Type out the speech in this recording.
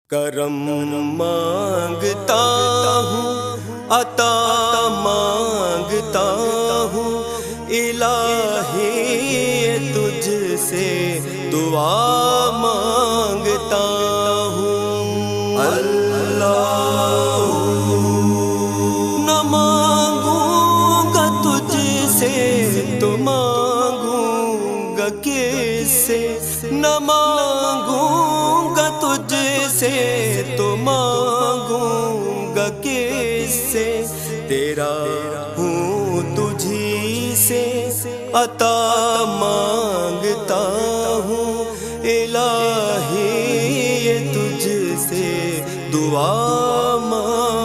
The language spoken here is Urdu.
کرم مانگتا ہوں، عطا مانگتا ہوں، الہی تجھ سے دعا مانگتا ہوں۔ اللہ نہ مانگوں گا تجھ سے تو مانگوں گا کس سے، نہ مانگوں گا تجھ سے تو مانگوں گا کس سے، تیرا ہوں تجھی سے عطا مانگتا ہوں، الہی تجھ سے دعا مانگتا ہوں۔